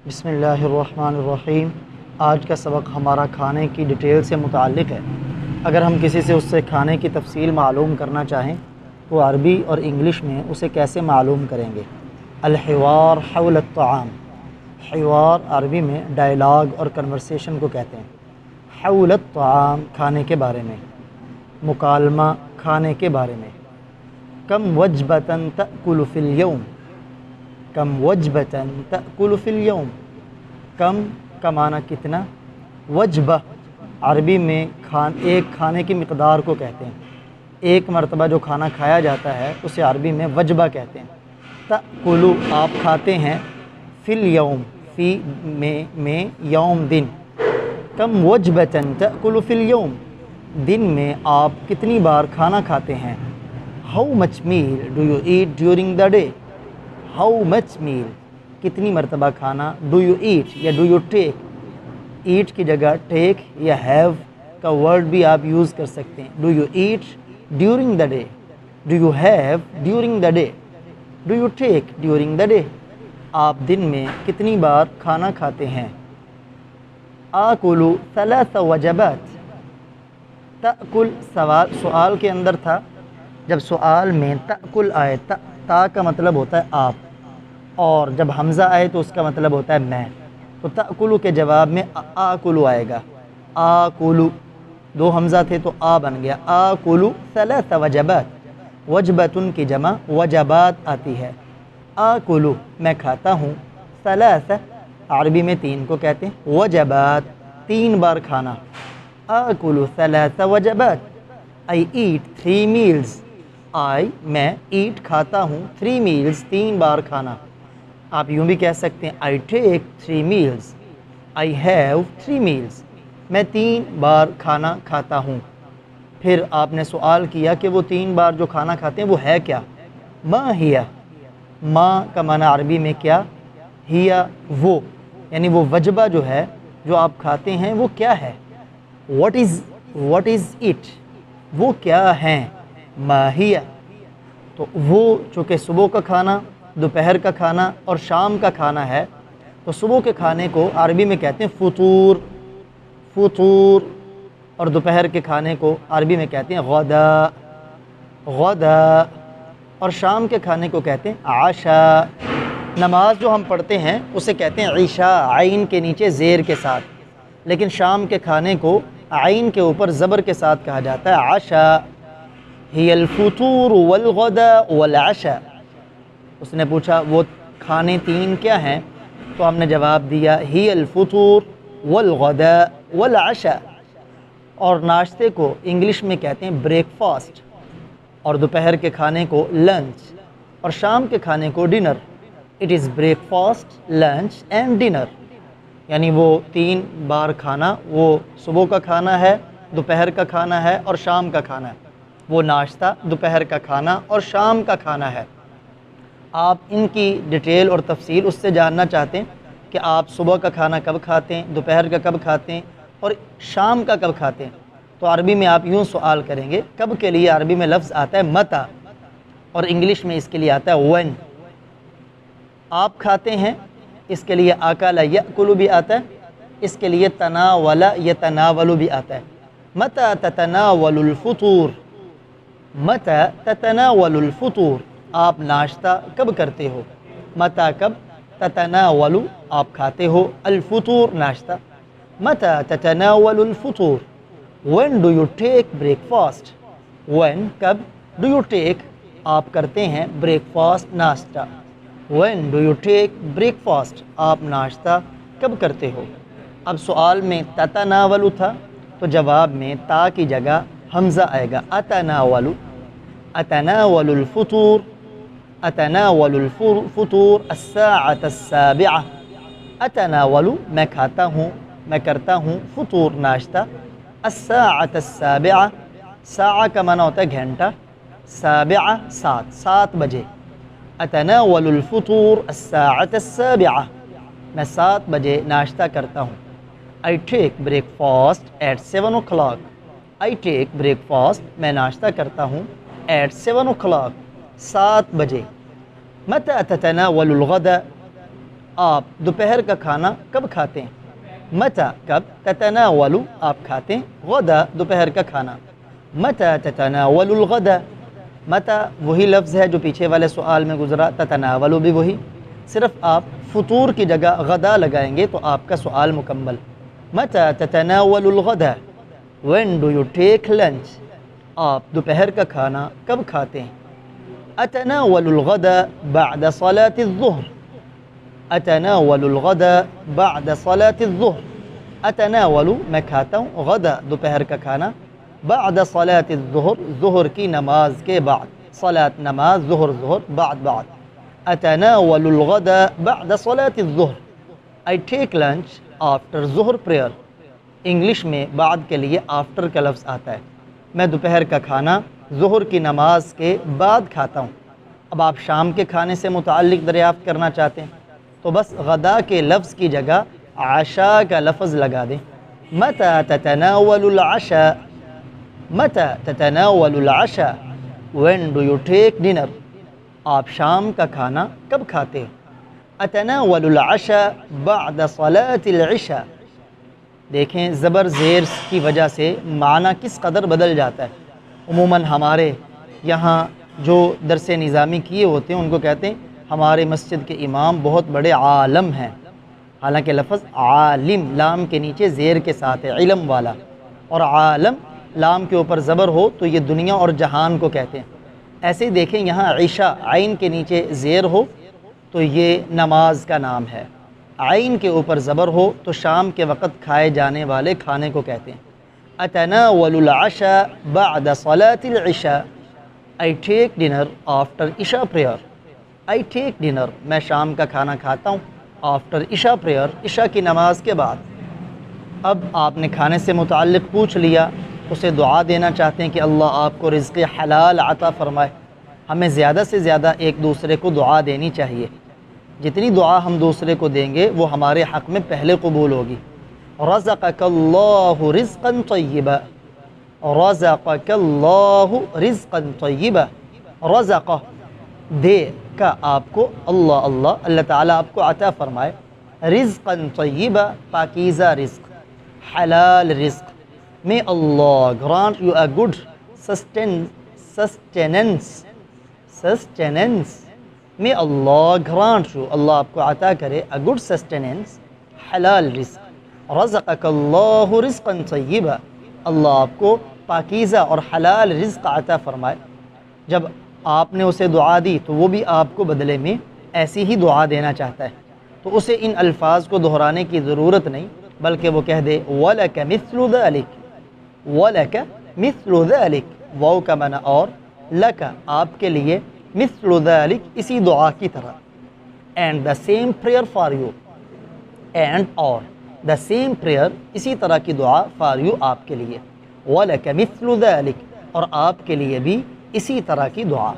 بسم اللہ الرحمن الرحیم۔ آج کا سبق ہمارا کھانے کی ڈیٹیل سے متعلق ہے۔ اگر ہم کسی سے اس سے کھانے کی تفصیل معلوم کرنا چاہیں تو عربی اور انگلش میں اسے کیسے معلوم کریں گے؟ الحوار حول الطعام۔ حوار عربی میں ڈائلاگ اور کنورسیشن کو کہتے ہیں۔ حول الطعام کھانے کے بارے میں، مکالمہ کھانے کے بارے میں۔ کم وجبۃ تأکل فی الیوم، کم وجبۃ تأکل فی الیوم، کم کا معنی کتنا، وجبہ عربی میں ایک کھانے کی مقدار کو کہتے ہیں۔ ایک مرتبہ جو کھانا کھایا جاتا ہے اسے عربی میں وجبہ کہتے ہیں۔ تأکلو آپ کھاتے ہیں، فی الیوم فی میں یوم دن، کم وجبۃ تأکل فی الیوم دن میں آپ کتنی بار کھانا کھاتے ہیں۔ How much meal do you eat during the day, how much meal کتنی مرتبہ کھانا، ڈو یو ایٹ یا ڈو یو ٹیک، ایٹ کی جگہ ٹیک یا ہیو کا ورڈ بھی آپ یوز کر سکتے ہیں۔ Do you eat during the day, do you have during the day, do you take during the day, آپ دن میں کتنی بار کھانا کھاتے ہیں۔ آکل ثلاث وجبات، تأکل سوال کے اندر تھا، جب سوال میں تأکل آئے، تا کا مطلب ہوتا ہے آپ، اور جب حمزہ آئے تو اس کا مطلب ہوتا ہے میں، تو تأکلو کے جواب میں آکلو آئے گا۔ آکلو دو حمزہ تھے تو آ بن گیا۔ آکلو ثلاث وجبات، وجبتن کی جمع وجبات آتی ہے۔ آکلو میں کھاتا ہوں، ثلاث عربی میں تین کو کہتے ہیں، وجبات تین بار کھانا۔ آکلو ثلاث وجبات، I eat 3 meals، میں ایٹ کھاتا ہوں 3 meals تین بار کھانا۔ آپ یوں بھی کہہ سکتے ہیں I take 3 meals، I have 3 meals، میں تین بار کھانا کھاتا ہوں۔ پھر آپ نے سوال کیا کہ وہ تین بار جو کھانا کھاتے ہیں وہ ہے کیا؟ ما ہیا، ما کا معنی عربی میں کیا، ہیا وہ، یعنی وہ وجبہ جو ہے جو آپ کھاتے ہیں وہ کیا ہے۔ what is it، وہ کیا ہیں، ماہیہ، تو وہ چونکہ صبح کا کھانا، دوپہر کا کھانا اور شام کا کھانا ہے، تو صبح کے کھانے کو عربی میں کہتے ہیں فطور، فطور، اور دوپہر کے کھانے کو عربی میں کہتے ہیں غدا، غدا، اور شام کے کھانے کو کہتے ہیں عشاء۔ نماز جو ہم پڑھتے ہیں اسے کہتے ہیں عشاء، عین کے نیچے زیر کے ساتھ، لیکن شام کے کھانے کو عین کے اوپر زبر کے ساتھ کہا جاتا ہے عشاء۔ ہی الفطور والغداء والعشاء، اس نے پوچھا وہ کھانے تین کیا ہیں، تو ہم نے جواب دیا ہی الفطور والغداء والعشاء۔ اور ناشتے کو انگلش میں کہتے ہیں بریک فاسٹ، اور دوپہر کے کھانے کو لنچ، اور شام کے کھانے کو dinner. It is break fast, lunch and dinner, یعنی وہ تین بار کھانا، وہ صبح کا کھانا ہے، دوپہر کا کھانا ہے اور شام کا کھانا ہے۔ وہ ناشتہ، دوپہر کا کھانا اور شام کا کھانا ہے۔ آپ ان کی ڈیٹیل اور تفصیل اس سے جاننا چاہتے ہیں کہ آپ صبح کا کھانا کب کھاتے ہیں، دوپہر کا کب کھاتے ہیں اور شام کا کب کھاتے ہیں، تو عربی میں آپ یوں سوال کریں گے۔ کب کے لیے عربی میں لفظ آتا ہے متا، اور انگلش میں اس کے لیے آتا ہے when۔ آپ کھاتے ہیں، اس کے لیے آکل یأکل بھی آتا ہے، اس کے لیے تناول یتناول بھی آتا ہے۔ متى تتناول الفطور، متى تتناول الفطور، آپ ناشتہ کب کرتے ہو، متى کب، تتناول آپ کھاتے ہو، الفطور ناشتہ، متى تتناول الفطور، when do you take breakfast، when کب، do you take آپ کرتے ہیں breakfast ناشتہ، when do you take breakfast آپ ناشتہ کب کرتے ہو۔ اب سوال میں تتناول تھا تو جواب میں تا کی جگہ حمزہ آئے گا، اتناول، اتناول الفطور، اتناول الفطور الساعة السابعة، اتناول میں کھاتا ہوں، میں کرتا ہوں، فطور ناشتہ، الساعة السابعة، ساعہ کا معنی ہوتا ہے گھنٹہ، سابعہ سات بجے، اتناول الفطور الساعة السابعة، میں 7 بجے ناشتہ کرتا ہوں۔ I take breakfast at 7 o'clock، I take breakfast میں ناشتہ کرتا ہوں at 7 o'clock 7 بجے۔ متى تتناول الغداء، آپ دوپہر کا کھانا کب کھاتے ہیں؟ متى کب، تتناول آپ کھاتے ہیں، غدا دوپہر کا کھانا، متى تتناول الغدا، متى وہی لفظ ہے جو پیچھے والے سوال میں گزرا، تتناول بھی وہی، صرف آپ فطور کی جگہ غدا لگائیں گے تو آپ کا سوال مکمل۔ متى تتناول الغدا، when do you take lunch، آپ دوپہر کا کھانا کب کھاتے ہیں؟ اتناول الغدا بعد صلاة الظہر، اتناول الغدا بعد صلاة الظہر، اتناول میں کھاتا ہوں، غدا دوپہر کا کھانا، بعد صلاة الظہر ظہر کی نماز کے بعد، صلاة نماز ظہر، ظہر بعد، اتناول الغدا بعد صلاة الظہر، I take lunch after ظہر prayer، انگلش میں بعد کے لیے آفٹر کا لفظ آتا ہے، میں دوپہر کا کھانا ظہر کی نماز کے بعد کھاتا ہوں۔ اب آپ شام کے کھانے سے متعلق دریافت کرنا چاہتے ہیں تو بس غدا کے لفظ کی جگہ عشاء کا لفظ لگا دیں۔ متى تتناول العشاء، متى تتناول العشاء، when do you take dinner، آپ شام کا کھانا کب کھاتے ہیں؟ اتناول العشاء بعد صلاة العشاء، دیکھیں زبر زیر کی وجہ سے معنی کس قدر بدل جاتا ہے۔ عموماً ہمارے یہاں جو درس نظامی کیے ہوتے ہیں ان کو کہتے ہیں ہمارے مسجد کے امام بہت بڑے عالم ہیں، حالانکہ لفظ عالم لام کے نیچے زیر کے ساتھ ہے، علم والا، اور عالم لام کے اوپر زبر ہو تو یہ دنیا اور جہان کو کہتے ہیں۔ ایسے ہی دیکھیں یہاں عشاء عین کے نیچے زیر ہو تو یہ نماز کا نام ہے، عین کے اوپر زبر ہو تو شام کے وقت کھائے جانے والے کھانے کو کہتے ہیں۔ اتناول العشاء بعد صلاة العشاء، I take dinner after عشاء prayer، I take dinner میں شام کا کھانا کھاتا ہوں after عشاء prayer، عشاء کی نماز کے بعد۔ اب آپ نے کھانے سے متعلق پوچھ لیا، اسے دعا دینا چاہتے ہیں کہ اللہ آپ کو رزق حلال عطا فرمائے۔ ہمیں زیادہ سے زیادہ ایک دوسرے کو دعا دینی چاہیے، جتنی دعا ہم دوسرے کو دیں گے وہ ہمارے حق میں پہلے قبول ہوگی۔ رزقک اللہ رزقا طیبا، رزقک اللہ رزقا طیبا، رزق دے کا آپ کو اللہ تعالیٰ آپ کو عطا فرمائے، رزقا طیبا پاکیزہ رزق، حلال رزق، may Allah grant you a good sustenance، may Allah grant you، اللہ آپ کو عطا کرے a good sustenance، حلال رزق، رزقک اللہ رزقا طیبا، اللہ آپ کو پاکیزہ اور حلال رزق عطا فرمائے۔ جب آپ نے اسے دعا دی تو وہ بھی آپ کو بدلے میں ایسی ہی دعا دینا چاہتا ہے، تو اسے ان الفاظ کو دہرانے کی ضرورت نہیں، بلکہ وہ کہہ دے وَلَكَ مِثْلُ ذَلِكَ، وَلَكَ مِثْلُ ذَلِكَ، واو کا معنی اور، لَكَ آپ کے لیے، مِثْلُ ذَلِكَ اسی دعا کی طرح، and the same prayer for you، and اور the same prayer اسی طرح کی دعا for you آپ کے لیے، وَلَكَ مِثْلُ ذَلِكَ اور آپ کے لیے بھی اسی طرح کی دعا۔